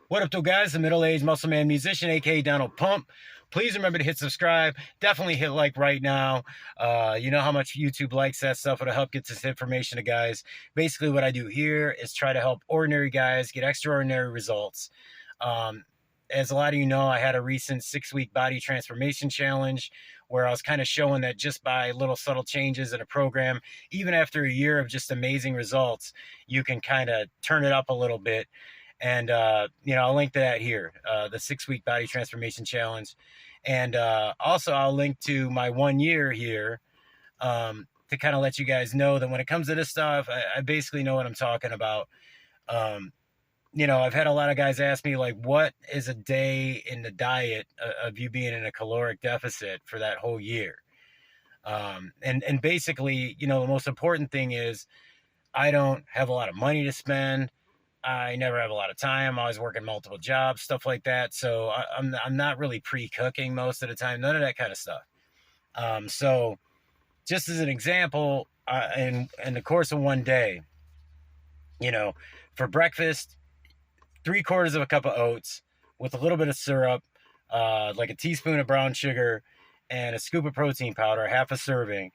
What up, though, guys? The middle-aged muscle man musician, aka Donald Pump. Please remember to hit subscribe. Definitely hit like right now. You know how much YouTube likes that stuff. It'll help get this information to guys. Basically, what I do here is try to help ordinary guys get extraordinary results. As a lot of you know, I had a recent 6-week body transformation challenge where I was kind of showing that just by little subtle changes in a program, even after a year of just amazing results, you can kind of turn it up a little bit. And, I'll link to that here, the 6-week body transformation challenge. And also I'll link to my 1 year here to kind of let you guys know that when it comes to this stuff, I basically know what I'm talking about. I've had a lot of guys ask me, like, what is a day in the diet of you being in a caloric deficit for that whole year? And basically, the most important thing is I don't have a lot of money to spend. I never have a lot of time. I'm always working multiple jobs, stuff like that. So I'm not really pre-cooking most of the time, none of that kind of stuff. So just as an example, in the course of one day, for breakfast, 3/4 of a cup of oats with a little bit of syrup, like a teaspoon of brown sugar, and a scoop of protein powder, half a serving.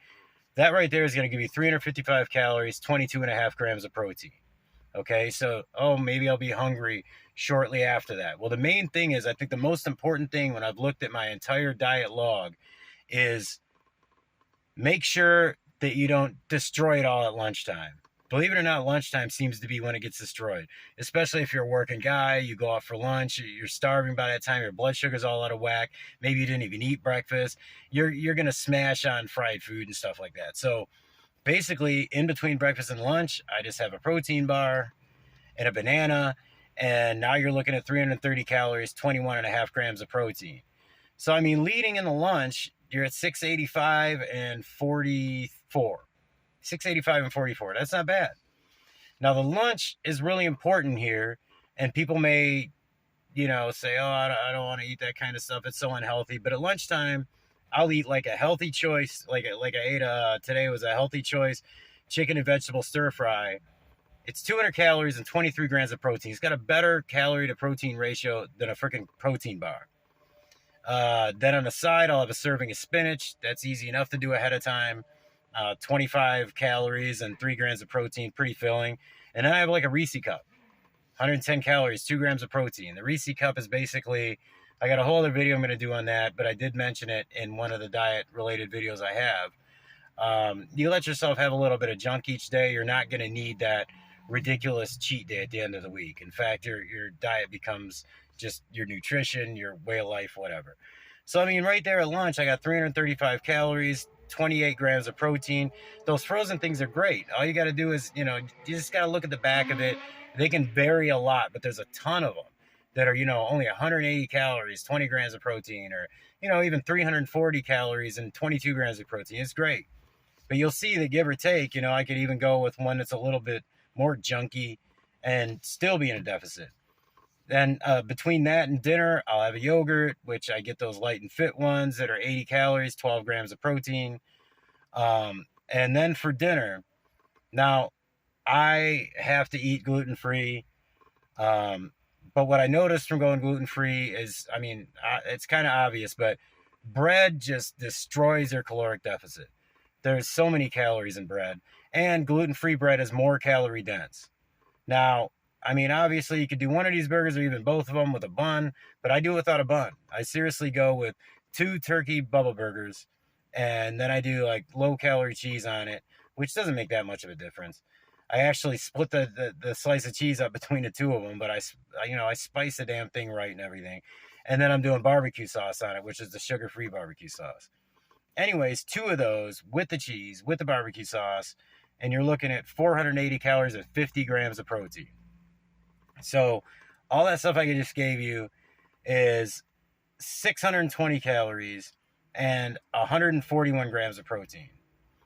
That right there is going to give you 355 calories, 22.5 grams of protein. Okay, so, maybe I'll be hungry shortly after that. Well, the main thing is, I think the most important thing when I've looked at my entire diet log is make sure that you don't destroy it all at lunchtime. Believe it or not, lunchtime seems to be when it gets destroyed, especially if you're a working guy, you go out for lunch, you're starving by that time, your blood sugar's all out of whack, maybe you didn't even eat breakfast, you're going to smash on fried food and stuff like that. So basically, in between breakfast and lunch, I just have a protein bar and a banana, and now you're looking at 330 calories, 21.5 grams of protein. So, leading in the lunch, you're at 685 and 44. 685 and 44. That's not bad. Now, the lunch is really important here, and people may, say, I don't want to eat that kind of stuff. It's so unhealthy. But at lunchtime, I'll eat like a healthy choice, like I ate today was a healthy choice, chicken and vegetable stir fry. It's 200 calories and 23 grams of protein. It's got a better calorie to protein ratio than a freaking protein bar. Then on the side, I'll have a serving of spinach. That's easy enough to do ahead of time. 25 calories and 3 grams of protein, pretty filling. And then I have like a Reese cup, 110 calories, 2 grams of protein. The Reese cup is basically, I got a whole other video I'm going to do on that, but I did mention it in one of the diet-related videos I have. You let yourself have a little bit of junk each day. You're not going to need that ridiculous cheat day at the end of the week. In fact, your diet becomes just your nutrition, your way of life, whatever. So, right there at lunch, I got 335 calories, 28 grams of protein. Those frozen things are great. All you got to do is, you just got to look at the back of it. They can vary a lot, but there's a ton of them that are, only 180 calories, 20 grams of protein, or, even 340 calories and 22 grams of protein. It's great. But you'll see that give or take, I could even go with one that's a little bit more junky and still be in a deficit. Then between that and dinner, I'll have a yogurt, which I get those light and fit ones that are 80 calories, 12 grams of protein. And then for dinner, now I have to eat gluten-free. But what I noticed from going gluten-free is, it's kind of obvious, but bread just destroys your caloric deficit. There's so many calories in bread, and gluten-free bread is more calorie-dense. Now, obviously you could do one of these burgers or even both of them with a bun, but I do it without a bun. I seriously go with 2 turkey Bubba burgers, and then I do like low-calorie cheese on it, which doesn't make that much of a difference. I actually split the slice of cheese up between the two of them, but I spice the damn thing right and everything. And then I'm doing barbecue sauce on it, which is the sugar-free barbecue sauce. Anyways, 2 of those with the cheese, with the barbecue sauce, and you're looking at 480 calories and 50 grams of protein. So all that stuff I just gave you is 620 calories and 141 grams of protein.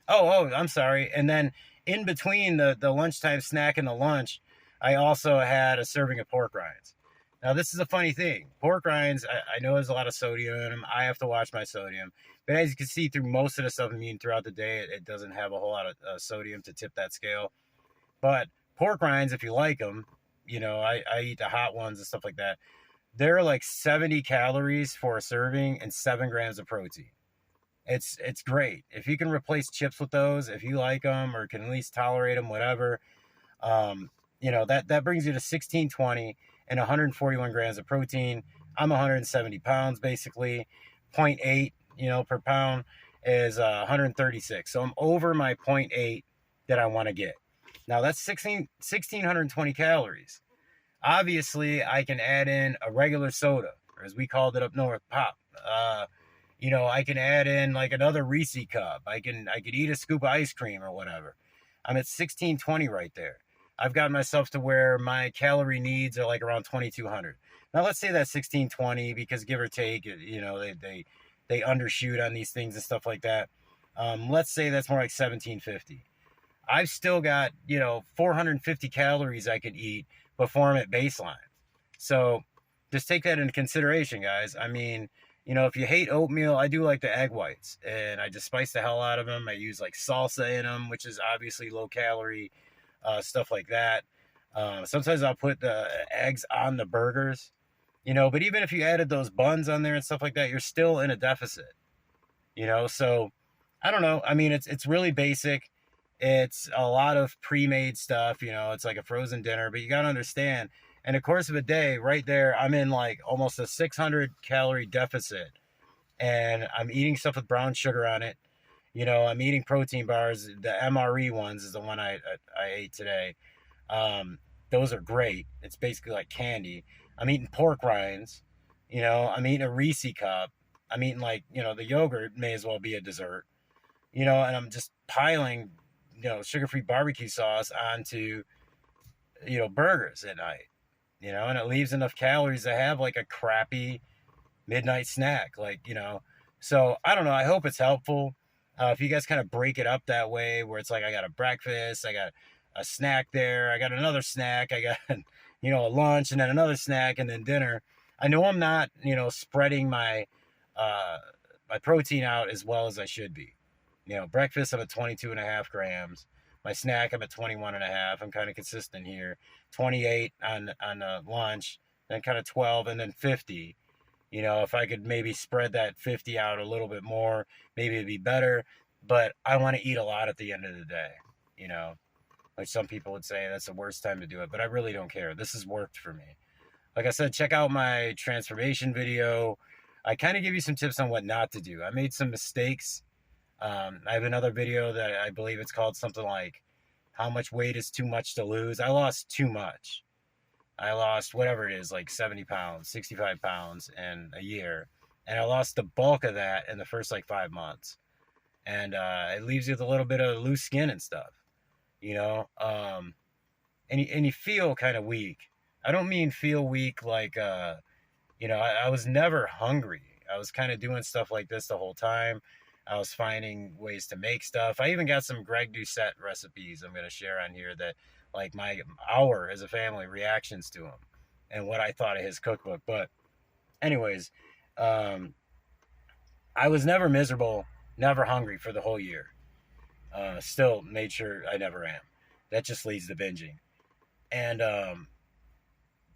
I'm sorry. And then in between the lunchtime snack and the lunch, I also had a serving of pork rinds. Now, this is a funny thing. Pork rinds, I know there's a lot of sodium in them. I have to watch my sodium. But as you can see through most of the stuff I'm eating throughout the day, it doesn't have a whole lot of sodium to tip that scale. But pork rinds, if you like them, you know, I eat the hot ones and stuff like that. They're like 70 calories for a serving and 7 grams of protein. It's great. If you can replace chips with those, if you like them or can at least tolerate them, whatever, um, you know, that brings you to 1620 and 141 grams of protein. I'm 170 pounds basically. Zero point 0.8, you know, per pound is 136. So I'm over my 0.8 that I want to get. Now that's 1620 calories. Obviously, I can add in a regular soda, or as we called it up north, pop. You know, I can add in like another Reese cup. I could eat a scoop of ice cream or whatever. I'm at 1620 right there. I've gotten myself to where my calorie needs are like around 2200. Now let's say that's 1620 because give or take, you know, they undershoot on these things and stuff like that. Let's say that's more like 1750. I've still got, you know, 450 calories I could eat before I'm at baseline. So just take that into consideration, guys. I mean, you know, if you hate oatmeal, I do like the egg whites, and I just spice the hell out of them. I use like salsa in them, which is obviously low calorie, stuff like that. Sometimes I'll put the eggs on the burgers, you know, but even if you added those buns on there and stuff like that, you're still in a deficit, you know? So I don't know. I mean, it's really basic. It's a lot of pre-made stuff, you know, it's like a frozen dinner, but you got to understand, in the course of a day, right there, I'm in like almost a 600 calorie deficit, and I'm eating stuff with brown sugar on it. You know, I'm eating protein bars. The MRE ones is the one I ate today. Um, those are great. It's basically like candy. I'm eating pork rinds. You know, I'm eating a Reese cup. I'm eating like, you know, the yogurt may as well be a dessert. You know, and I'm just piling, you know, sugar-free barbecue sauce onto, you know, burgers at night. You know, and it leaves enough calories to have like a crappy midnight snack, like, you know. So I don't know. I hope it's helpful. If you guys kind of break it up that way, where it's like I got a breakfast, I got a snack there, I got another snack, I got you know, a lunch, and then another snack, and then dinner. I know I'm not, you know, spreading my my protein out as well as I should be. You know, breakfast I'm at 22.5 grams. My snack I'm at 21.5. I'm kind of consistent here. 28 on lunch, then kind of 12, and then 50. You know, if I could maybe spread that 50 out a little bit more, maybe it'd be better. But I want to eat a lot at the end of the day. You know, like some people would say that's the worst time to do it, but I really don't care. This has worked for me. Like I said, check out my transformation video. I kind of give you some tips on what not to do. I made some mistakes. I have another video that I believe it's called something like how much weight is too much to lose. I lost too much. I lost whatever it is, like 70 pounds, 65 pounds in a year. And I lost the bulk of that in the first like 5 months. And it leaves you with a little bit of loose skin and stuff, you know? And you feel kind of weak. I don't mean feel weak like, you know, I was never hungry. I was kind of doing stuff like this the whole time. I was finding ways to make stuff. I even got some Greg Doucette recipes I'm going to share on here that, like, our as a family reactions to him and what I thought of his cookbook. But anyways, I was never miserable, never hungry for the whole year. Still made sure I never am. That just leads to binging. And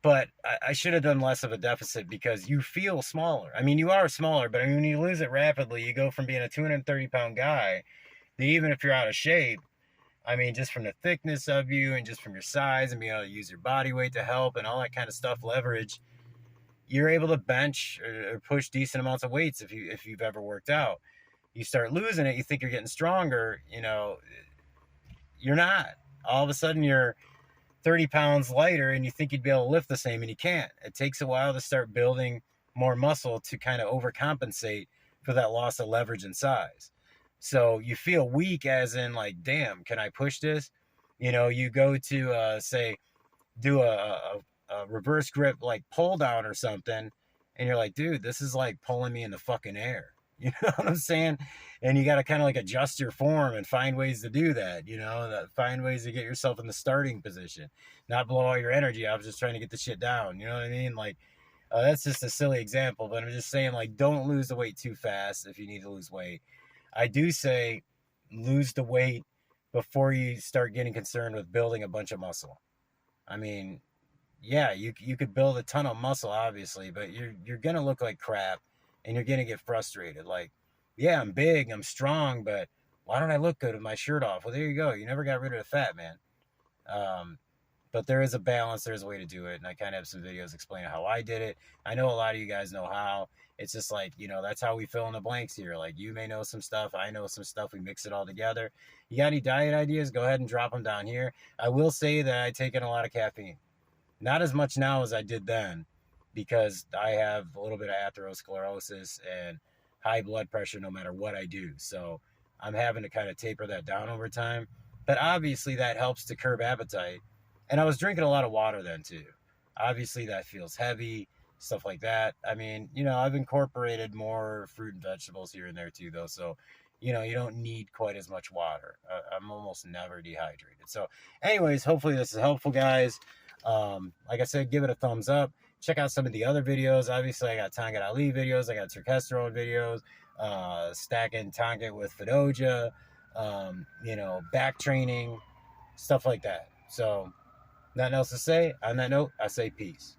but I should have done less of a deficit because you feel smaller. I mean, you are smaller, but I mean, when you lose it rapidly, you go from being a 230-pound guy to, even if you're out of shape, I mean, just from the thickness of you and just from your size and being able to use your body weight to help and all that kind of stuff, leverage, you're able to bench or push decent amounts of weights if you've ever worked out. You start losing it, you think you're getting stronger, you know, you're not. All of a sudden, you're 30 pounds lighter and you think you'd be able to lift the same, and you can't. It takes a while to start building more muscle to kind of overcompensate for that loss of leverage and size. So you feel weak, as in like, damn, can I push this? You know, you go to say do a reverse grip like pull down or something, and you're like, dude, this is like pulling me in the fucking air. You know what I'm saying? And you got to kind of like adjust your form and find ways to do that, you know, find ways to get yourself in the starting position, not blow all your energy. I was just trying to get the shit down. You know what I mean? Like, that's just a silly example, but I'm just saying, like, don't lose the weight too fast if you need to lose weight. I do say lose the weight before you start getting concerned with building a bunch of muscle. I mean, yeah, you could build a ton of muscle, obviously, but you're gonna look like crap, and you're gonna get frustrated. Like, yeah, I'm big, I'm strong, but why don't I look good with my shirt off? Well, there you go. You never got rid of the fat, man. Um, but there is a balance. There's a way to do it, and I kind of have some videos explaining how I did it. I know a lot of you guys know how. It's just like, that's how we fill in the blanks here. Like, you may know some stuff, I know some stuff. We mix it all together. You got any diet ideas? Go ahead and drop them down here. I will say that I take in a lot of caffeine. Not as much now as I did then, because I have a little bit of atherosclerosis and high blood pressure no matter what I do. So I'm having to kind of taper that down over time. But obviously that helps to curb appetite. And I was drinking a lot of water then too. Obviously that feels heavy, stuff like that. I mean, I've incorporated more fruit and vegetables here and there too, though. So, you don't need quite as much water. I'm almost never dehydrated. So, anyways, hopefully this is helpful, guys. Like I said, give it a thumbs up. Check out some of the other videos. Obviously, I got Tonga Ali videos. I got Turkesterone videos. Stacking Tonga with Fedoja. Back training, stuff like that. So, nothing else to say. On that note, I say peace.